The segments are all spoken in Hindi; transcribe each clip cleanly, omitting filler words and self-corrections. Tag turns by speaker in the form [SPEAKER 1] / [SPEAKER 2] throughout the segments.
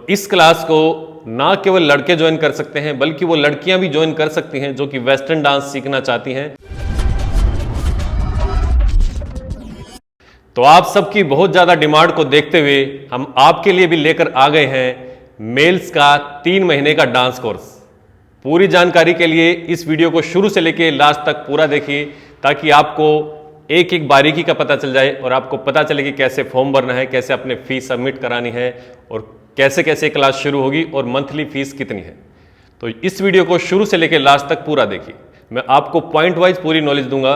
[SPEAKER 1] इस क्लास को ना केवल लड़के ज्वाइन कर सकते हैं बल्कि वो लड़कियां भी ज्वाइन कर सकती हैं जो कि वेस्टर्न डांस सीखना चाहती हैं। तो आप सबकी बहुत ज़्यादा डिमांड को देखते हुए हम आपके लिए भी लेकर आ गए हैं मेल्स का 3 महीने का डांस कोर्स। पूरी जानकारी के लिए इस वीडियो को शुरू से लेकर लास्ट तक पूरा देखिए ताकि आपको एक एक बारीकी का पता चल जाए और आपको पता चले कि कैसे फॉर्म भरना है, कैसे अपने फीस सबमिट करानी है और कैसे कैसे क्लास शुरू होगी और मंथली फीस कितनी है। तो इस वीडियो को शुरू से लेकर लास्ट तक पूरा देखिए। मैं आपको पॉइंट वाइज पूरी नॉलेज दूंगा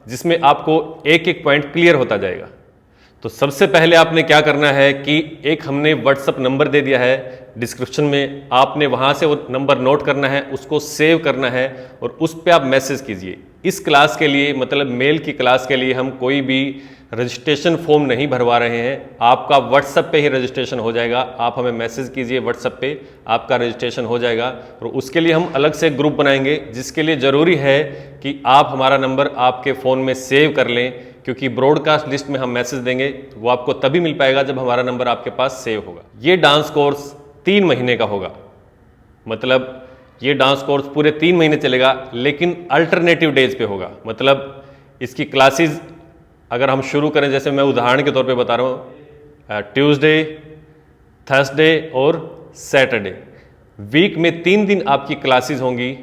[SPEAKER 1] जिसमें आपको एक एक पॉइंट क्लियर होता जाएगा। तो सबसे पहले आपने क्या करना है कि एक हमने व्हाट्सअप नंबर दे दिया है डिस्क्रिप्शन में, आपने वहां से वो नंबर नोट करना है, उसको सेव करना है और उस पर आप मैसेज कीजिए। इस क्लास के लिए मतलब मेल की क्लास के लिए हम कोई भी रजिस्ट्रेशन फॉर्म नहीं भरवा रहे हैं, आपका व्हाट्सएप पे ही रजिस्ट्रेशन हो जाएगा। आप हमें मैसेज कीजिए व्हाट्सएप पे, आपका रजिस्ट्रेशन हो जाएगा। और उसके लिए हम अलग से ग्रुप बनाएंगे जिसके लिए ज़रूरी है कि आप हमारा नंबर आपके फ़ोन में सेव कर लें, क्योंकि ब्रॉडकास्ट लिस्ट में हम मैसेज देंगे वो आपको तभी मिल पाएगा जब हमारा नंबर आपके पास सेव होगा। ये डांस कोर्स 3 महीने का होगा, मतलब ये डांस कोर्स पूरे 3 महीने चलेगा, लेकिन अल्टरनेटिव डेज पे होगा। मतलब इसकी क्लासेस अगर हम शुरू करें, जैसे मैं उदाहरण के तौर पे बता रहा हूँ, ट्यूसडे, थर्सडे और सैटरडे, वीक में 3 दिन आपकी क्लासेस होंगी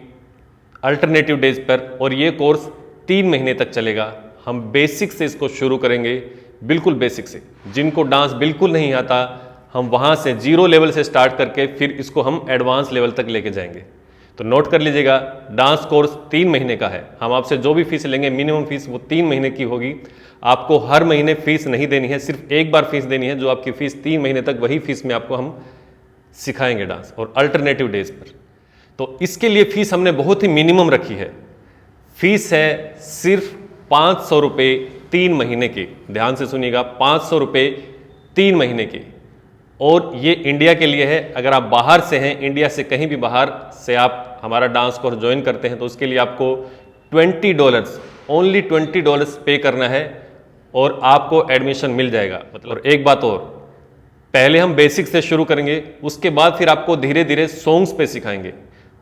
[SPEAKER 1] अल्टरनेटिव डेज पर। और ये कोर्स 3 महीने तक चलेगा। हम बेसिक से इसको शुरू करेंगे, बिल्कुल बेसिक से। जिनको डांस बिल्कुल नहीं आता हम वहाँ से 0 लेवल से स्टार्ट करके फिर इसको हम एडवांस लेवल तक लेके जाएंगे। तो नोट कर लीजिएगा, डांस कोर्स 3 महीने का है। हम आपसे जो भी फीस लेंगे मिनिमम फीस वो 3 महीने की होगी। आपको हर महीने फीस नहीं देनी है, सिर्फ एक बार फीस देनी है, जो आपकी फीस 3 महीने तक वही फीस में आपको हम सिखाएंगे डांस और अल्टरनेटिव डेज पर। तो इसके लिए फीस हमने बहुत ही मिनिमम रखी है। फीस है सिर्फ 500 रुपये 3 महीने के। ध्यान से सुनिएगा, 500 रुपये 3 महीने के। और ये इंडिया के लिए है। अगर आप बाहर से हैं, इंडिया से कहीं भी बाहर से आप हमारा डांस कोर्स ज्वाइन करते हैं तो उसके लिए आपको $20, ओनली $20 पे करना है और आपको एडमिशन मिल जाएगा। मतलब एक बात और, पहले हम बेसिक से शुरू करेंगे, उसके बाद फिर आपको धीरे धीरे सॉन्ग्स पे सिखाएंगे।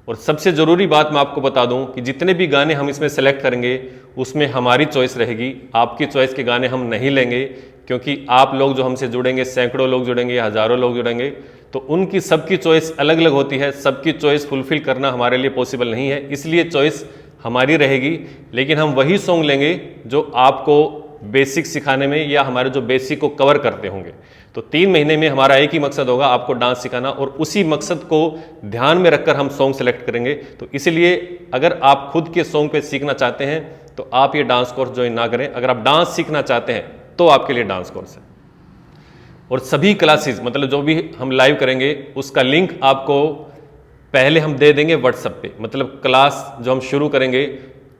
[SPEAKER 1] और सबसे ज़रूरी बात मैं आपको बता दूं कि जितने भी गाने हम इसमें सेलेक्ट करेंगे उसमें हमारी चॉइस रहेगी। आपकी चॉइस के गाने हम नहीं लेंगे, क्योंकि आप लोग जो हमसे जुड़ेंगे, सैकड़ों लोग जुड़ेंगे, हज़ारों लोग जुड़ेंगे, तो उनकी सबकी चॉइस अलग अलग होती है। सबकी चॉइस फुलफिल करना हमारे लिए पॉसिबल नहीं है, इसलिए चॉइस हमारी रहेगी। लेकिन हम वही सॉन्ग लेंगे जो आपको बेसिक सिखाने में या हमारे जो बेसिक को कवर करते होंगे। तो 3 महीने में हमारा एक ही मकसद होगा, आपको डांस सिखाना, और उसी मकसद को ध्यान में रखकर हम सॉन्ग सेलेक्ट करेंगे। तो इसलिए अगर आप खुद के सॉन्ग पे सीखना चाहते हैं तो आप ये डांस कोर्स ज्वाइन ना करें। अगर आप डांस सीखना चाहते हैं तो आपके लिए डांस कोर्स है। और सभी क्लासेस मतलब जो भी हम लाइव करेंगे उसका लिंक आपको पहले हम दे देंगे व्हाट्सएप पे। मतलब क्लास जो हम शुरू करेंगे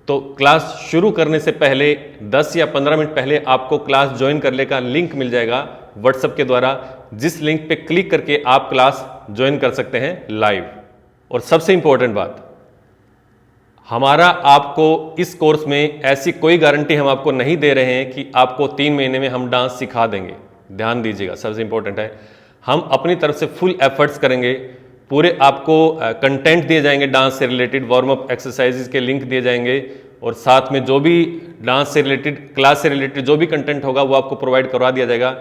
[SPEAKER 1] तो क्लास शुरू करने से पहले 10 या 15 मिनट पहले आपको क्लास ज्वाइन करने का लिंक मिल जाएगा व्हाट्सएप के द्वारा, जिस लिंक पे क्लिक करके आप क्लास ज्वाइन कर सकते हैं लाइव। और सबसे इंपॉर्टेंट बात, हमारा आपको इस कोर्स में ऐसी कोई गारंटी हम आपको नहीं दे रहे हैं कि आपको 3 महीने में हम डांस सिखा देंगे। ध्यान दीजिएगा, सबसे इंपॉर्टेंट है, हम अपनी तरफ से फुल एफर्ट्स करेंगे। पूरे आपको कंटेंट दिए जाएंगे, डांस से रिलेटेड वार्म अप एक्सरसाइजेज के लिंक दिए जाएंगे, और साथ में जो भी डांस से रिलेटेड, क्लास से रिलेटेड जो भी कंटेंट होगा वो आपको प्रोवाइड करवा दिया जाएगा।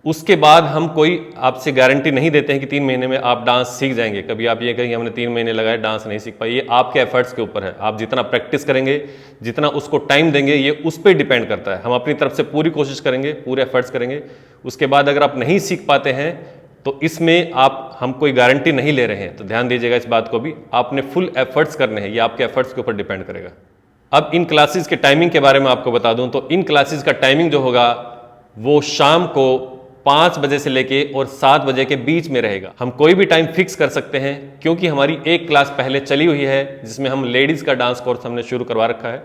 [SPEAKER 1] उसके बाद हम कोई आपसे गारंटी नहीं देते हैं कि 3 महीने में आप डांस सीख जाएंगे। कभी आप ये कहेंगे हमने 3 महीने लगाए डांस नहीं सीख पाए, ये आपके एफर्ट्स के ऊपर है। आप जितना प्रैक्टिस करेंगे, जितना उसको टाइम देंगे, ये उस पर डिपेंड करता है। हम अपनी तरफ से पूरी कोशिश करेंगे, पूरे एफर्ट्स करेंगे। उसके बाद अगर आप नहीं सीख पाते हैं तो इसमें हम कोई गारंटी नहीं ले रहे हैं। तो ध्यान दीजिएगा इस बात को भी, आपने फुल एफर्ट्स करने हैं, ये आपके एफर्ट्स के ऊपर डिपेंड करेगा। अब इन क्लासेस के टाइमिंग के बारे में आपको बता दूं तो इन क्लासेस का टाइमिंग जो होगा वो शाम को 5 बजे से लेके और 7 बजे के बीच में रहेगा। हम कोई भी टाइम फिक्स कर सकते हैं, क्योंकि हमारी एक क्लास पहले चली हुई है जिसमें हम लेडीज़ का डांस कोर्स हमने शुरू करवा रखा है।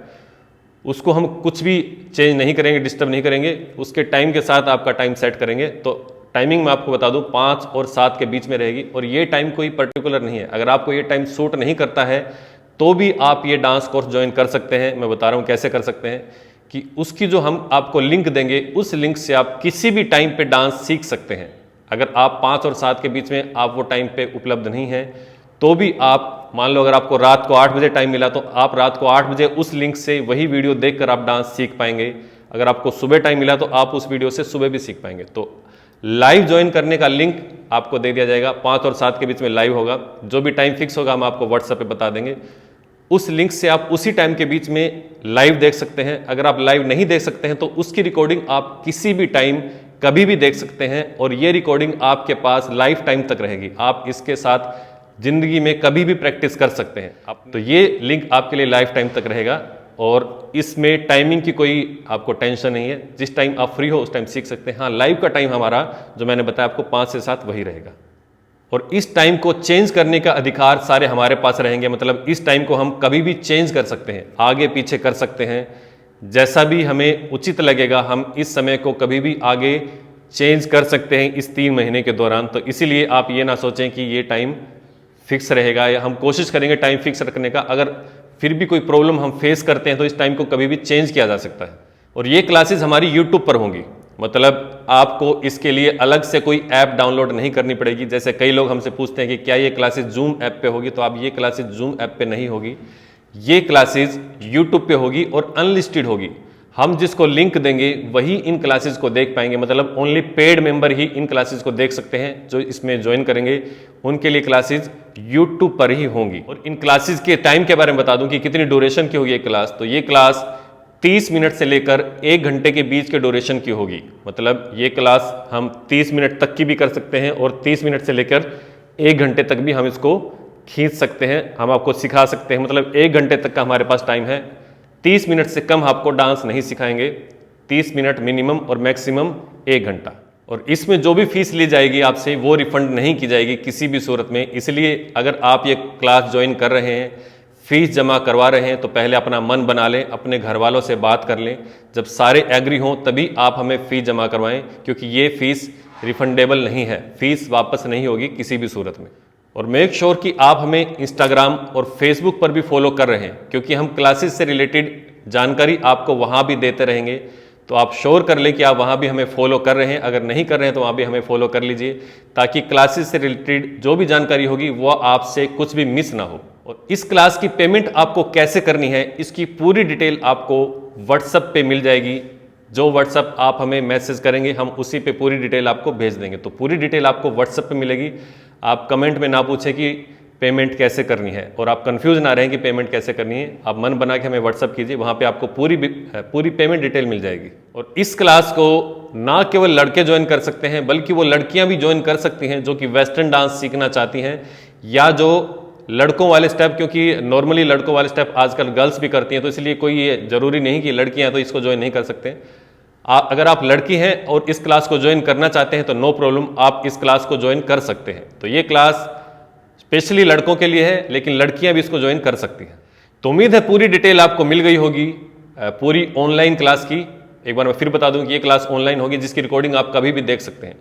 [SPEAKER 1] उसको हम कुछ भी चेंज नहीं करेंगे, डिस्टर्ब नहीं करेंगे, उसके टाइम के साथ आपका टाइम सेट करेंगे। तो टाइमिंग मैं आपको बता दूं 5 और 7 के बीच में रहेगी। और ये टाइम कोई पर्टिकुलर नहीं है, अगर आपको ये टाइम सूट नहीं करता है तो भी आप ये डांस कोर्स ज्वाइन कर सकते हैं। मैं बता रहा हूँ कैसे कर सकते हैं, कि उसकी जो हम आपको लिंक देंगे उस लिंक से आप किसी भी टाइम पे डांस सीख सकते हैं। अगर आप 5 और 7 के बीच में आप वो टाइम पे उपलब्ध नहीं हैं तो भी आप मान लो अगर आपको रात को 8 बजे टाइम मिला तो आप रात को 8 बजे उस लिंक से वही वीडियो देखकर आप डांस सीख पाएंगे। अगर आपको सुबह टाइम मिला तो आप उस वीडियो से सुबह भी सीख पाएंगे। तो लाइव ज्वाइन करने का लिंक आपको दे दिया जाएगा, 5 और 7 के बीच में लाइव होगा। जो भी टाइम फिक्स होगा हम आपको व्हाट्सएप पे बता देंगे। उस लिंक से आप उसी टाइम के बीच में लाइव देख सकते हैं। अगर आप लाइव नहीं देख सकते हैं तो उसकी रिकॉर्डिंग आप किसी भी टाइम कभी भी देख सकते हैं और ये रिकॉर्डिंग आपके पास लाइफ टाइम तक रहेगी। आप इसके साथ जिंदगी में कभी भी प्रैक्टिस कर सकते हैं। आप तो ये लिंक आपके लिए लाइफ टाइम तक रहेगा और इसमें टाइमिंग की कोई आपको टेंशन नहीं है। जिस टाइम आप फ्री हो उस टाइम सीख सकते हैं। हाँ, लाइव का टाइम हमारा जो मैंने बताया आपको 5 से 7 वही रहेगा और इस टाइम को चेंज करने का अधिकार सारे हमारे पास रहेंगे। मतलब इस टाइम को हम कभी भी चेंज कर सकते हैं, आगे पीछे कर सकते हैं, जैसा भी हमें उचित लगेगा हम इस समय को कभी भी आगे चेंज कर सकते हैं इस 3 महीने के दौरान। तो इसीलिए आप ये ना सोचें कि ये टाइम फिक्स रहेगा या हम कोशिश करेंगे टाइम फिक्स रखने का। अगर फिर भी कोई प्रॉब्लम हम फेस करते हैं तो इस टाइम को कभी भी चेंज किया जा सकता है। और ये क्लासेस हमारी यूट्यूब पर होंगी, मतलब आपको इसके लिए अलग से कोई ऐप डाउनलोड नहीं करनी पड़ेगी। जैसे कई लोग हमसे पूछते हैं कि क्या ये क्लासेस जूम ऐप पे होगी, तो आप ये क्लासेस जूम ऐप पे नहीं होगी, ये क्लासेस यूट्यूब पे होगी और अनलिस्टेड होगी। हम जिसको लिंक देंगे वही इन क्लासेस को देख पाएंगे। मतलब ओनली पेड मेंबर ही इन क्लासेस को देख सकते हैं। जो इसमें ज्वाइन करेंगे उनके लिए क्लासेस यूट्यूब पर ही होंगी। और इन क्लासेस के टाइम के बारे में बता दूं कि कितनी ड्यूरेशन की होगी ये क्लास। तो ये क्लास 30 मिनट से लेकर 1 घंटे के बीच के ड्यूरेशन की होगी। मतलब ये क्लास हम 30 मिनट तक की भी कर सकते हैं और 30 मिनट से लेकर 1 घंटे तक भी हम इसको खींच सकते हैं, हम आपको सिखा सकते हैं। मतलब 1 घंटे तक का हमारे पास टाइम है। 30 मिनट से कम आपको डांस नहीं सिखाएंगे, 30 मिनट मिनिमम और मैक्सिमम 1 घंटा। और इसमें जो भी फीस ली जाएगी आपसे वो रिफंड नहीं की जाएगी किसी भी सूरत में। इसलिए अगर आप ये क्लास ज्वाइन कर रहे हैं, फीस जमा करवा रहे हैं, तो पहले अपना मन बना लें, अपने घर वालों से बात कर लें। जब सारे एग्री हों तभी आप हमें फीस जमा करवाएं, क्योंकि ये फीस रिफंडेबल नहीं है, फीस वापस नहीं होगी किसी भी सूरत में। और मेक श्योर कि आप हमें इंस्टाग्राम और फेसबुक पर भी फॉलो कर रहे हैं, क्योंकि हम क्लासेस से रिलेटेड जानकारी आपको वहाँ भी देते रहेंगे। तो आप श्योर कर लें कि आप वहाँ भी हमें फॉलो कर रहे हैं। अगर नहीं कर रहे हैं तो वहाँ भी हमें फॉलो कर लीजिए, ताकि क्लासेस से रिलेटेड जो भी जानकारी होगी वो आपसे कुछ भी मिस ना हो। और इस क्लास की पेमेंट आपको कैसे करनी है इसकी पूरी डिटेल आपको व्हाट्सएप पे मिल जाएगी। जो व्हाट्सएप आप हमें मैसेज करेंगे हम उसी पे पूरी डिटेल आपको भेज देंगे। तो पूरी डिटेल आपको व्हाट्सएप पे मिलेगी। आप कमेंट में ना पूछें कि पेमेंट कैसे करनी है और आप कंफ्यूज ना रहें कि पेमेंट कैसे करनी है। आप मन बना के हमें व्हाट्सएप कीजिए, वहाँ पे आपको पूरी पेमेंट डिटेल मिल जाएगी। और इस क्लास को ना केवल लड़के ज्वाइन कर सकते हैं बल्कि वो लड़कियां भी ज्वाइन कर सकती हैं जो कि वेस्टर्न डांस सीखना चाहती हैं, या जो लड़कों वाले स्टेप, क्योंकि नॉर्मली लड़कों वाले स्टेप आजकल गर्ल्स भी करती हैं, तो इसलिए कोई ये जरूरी नहीं कि लड़कियां तो इसको ज्वाइन नहीं कर सकते। अगर आप लड़की हैं और इस क्लास को ज्वाइन करना चाहते हैं तो नो प्रॉब्लम, आप इस क्लास को ज्वाइन कर सकते हैं। तो ये क्लास स्पेशली लड़कों के लिए है, लेकिन लड़कियां भी इसको ज्वाइन कर सकती हैं। तो उम्मीद है पूरी डिटेल आपको मिल गई होगी पूरी ऑनलाइन क्लास की। एक बार मैं फिर बता दूं कि ये क्लास ऑनलाइन होगी, जिसकी रिकॉर्डिंग आप कभी भी देख सकते हैं।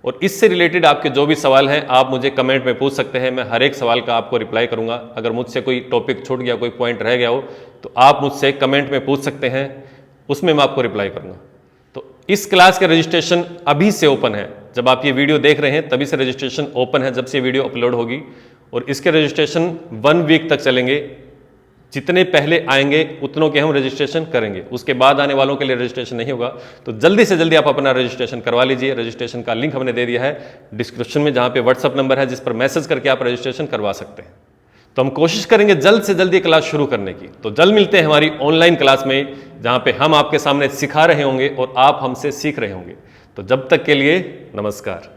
[SPEAKER 1] और इससे रिलेटेड आपके जो भी सवाल हैं आप मुझे कमेंट में पूछ सकते हैं। मैं हर एक सवाल का आपको रिप्लाई करूंगा। अगर मुझसे कोई टॉपिक छूट गया, कोई पॉइंट रह गया हो, तो आप मुझसे कमेंट में पूछ सकते हैं, उसमें मैं आपको रिप्लाई करूंगा। तो इस क्लास का रजिस्ट्रेशन अभी से ओपन है। जब आप ये वीडियो देख रहे हैं तभी से रजिस्ट्रेशन ओपन है, जब से वीडियो अपलोड होगी। और इसके रजिस्ट्रेशन 1 वीक तक चलेंगे। जितने पहले आएंगे उतनों के हम रजिस्ट्रेशन करेंगे, उसके बाद आने वालों के लिए रजिस्ट्रेशन नहीं होगा। तो जल्दी से जल्दी आप अपना रजिस्ट्रेशन करवा लीजिए। रजिस्ट्रेशन का लिंक हमने दे दिया है डिस्क्रिप्शन में, जहां पे व्हाट्सअप नंबर है जिस पर मैसेज करके आप रजिस्ट्रेशन करवा सकते हैं। तो हम कोशिश करेंगे जल्द से जल्द ये क्लास शुरू करने की। तो जल्द मिलते हैं हमारी ऑनलाइन क्लास में, जहां पे हम आपके सामने सिखा रहे होंगे और आप हमसे सीख रहे होंगे। तो जब तक के लिए नमस्कार।